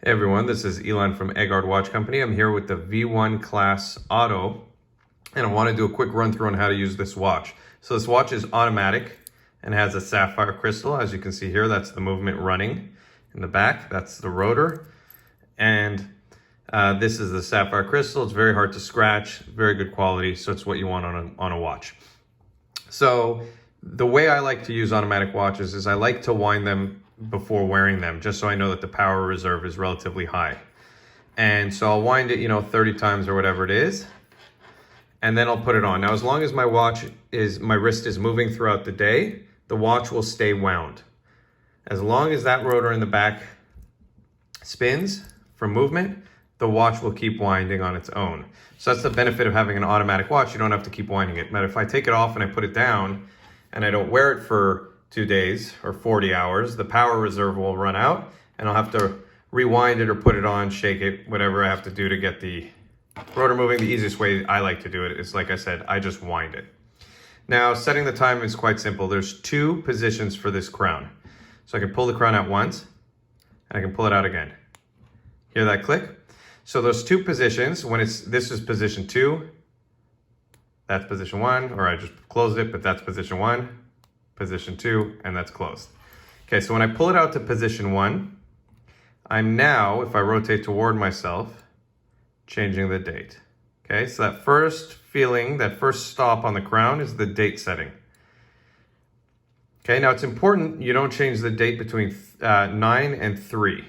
Hey everyone, this is Elon from Eggard Watch Company. I'm here with the V1-class Auto, and I want to do a quick run through on how to use this watch. So this watch is automatic and has a sapphire crystal. As you can see here, that's the movement running in the back. That's the rotor. And this is the sapphire crystal. It's very hard to scratch, very good quality, so it's what you want on a watch. So the way I like to use automatic watches is I like to wind them before wearing them, just so I know that the power reserve is relatively high. And so I'll wind it, 30 times or whatever it is, and then I'll put it on. Now, as long as my wrist is moving throughout the day, the watch will stay wound. As long as that rotor in the back spins from movement, the watch will keep winding on its own. So that's the benefit of having an automatic watch. You don't have to keep winding it. But if I take it off and I put it down and I don't wear it for 2 days or 40 hours, the power reserve will run out and I'll have to rewind it or put it on, shake it, whatever I have to do to get the rotor moving. The easiest way I like to do it is, like I said, I just wind it. Now, setting the time is quite simple. There's 2 positions for this crown. So I can pull the crown out once and I can pull it out again. Hear that click? So those 2 positions, this is position 2, that's position 1, or I just closed it, but that's position 1, position 2, and that's closed. Okay, so when I pull it out to position 1, I'm now, if I rotate toward myself, changing the date. Okay, so that first feeling, that first stop on the crown is the date setting. Okay, now it's important you don't change the date between 9 and 3.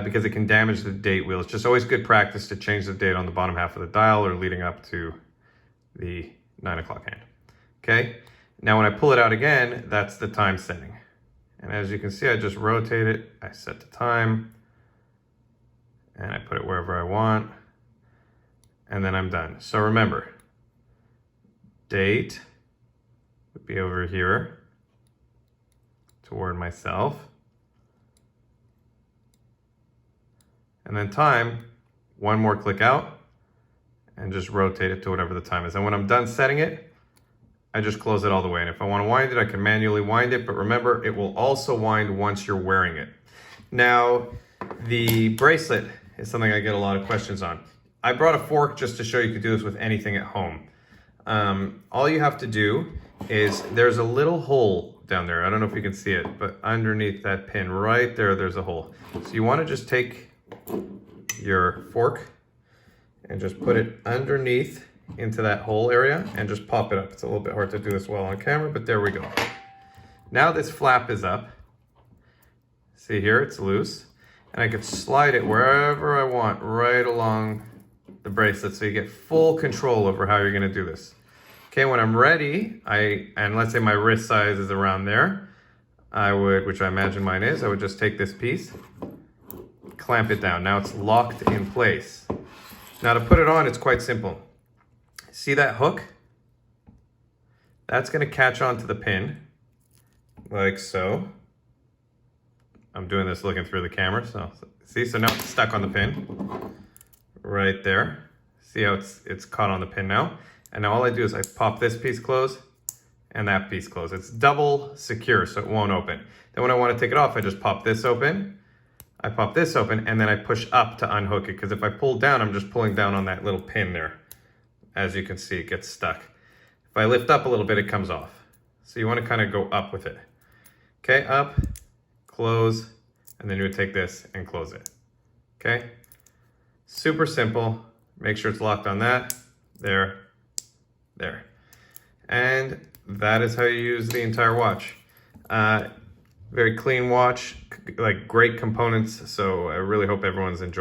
Because it can damage the date wheel. It's just always good practice to change the date on the bottom half of the dial or leading up to the 9 o'clock hand. Okay, now when I pull it out again, that's the time setting. And as you can see, I just rotate it, I set the time, and I put it wherever I want, and then I'm done. So remember, date would be over here toward myself. And then time, one more click out and just rotate it to whatever the time is. And when I'm done setting it, I just close it all the way. And if I want to wind it, I can manually wind it. But remember, it will also wind once you're wearing it. Now, the bracelet is something I get a lot of questions on. I brought a fork just to show you could do this with anything at home. All you have to do is, there's a little hole down there. I don't know if you can see it, but underneath that pin right there, there's a hole. So you want to just take your fork and just put it underneath into that hole area and just pop it up. It's a little bit hard to do this well on camera, but there we go. Now this flap is up. See here, it's loose. And I can slide it wherever I want, right along the bracelet, so you get full control over how you're gonna do this. Okay, when I'm ready, and let's say my wrist size is around there, which I imagine mine is, I would just take this piece, clamp it down. Now it's locked in place. Now to put it on, it's quite simple. See that hook? That's gonna catch onto the pin, like so. I'm doing this looking through the camera, so see, so now it's stuck on the pin, right there. See how it's caught on the pin now? And now all I do is I pop this piece closed and that piece closed. It's double secure, so it won't open. Then when I wanna take it off, I just pop this open, I pop this open, and then I push up to unhook it, because if I pull down, I'm just pulling down on that little pin there. As you can see, it gets stuck. If I lift up a little bit, it comes off. So you want to kind of go up with it. Okay, up, close, and then you would take this and close it. Okay, super simple. Make sure it's locked on that, there, there. And that is how you use the entire watch. Very clean watch, like great components, so I really hope everyone's enjoying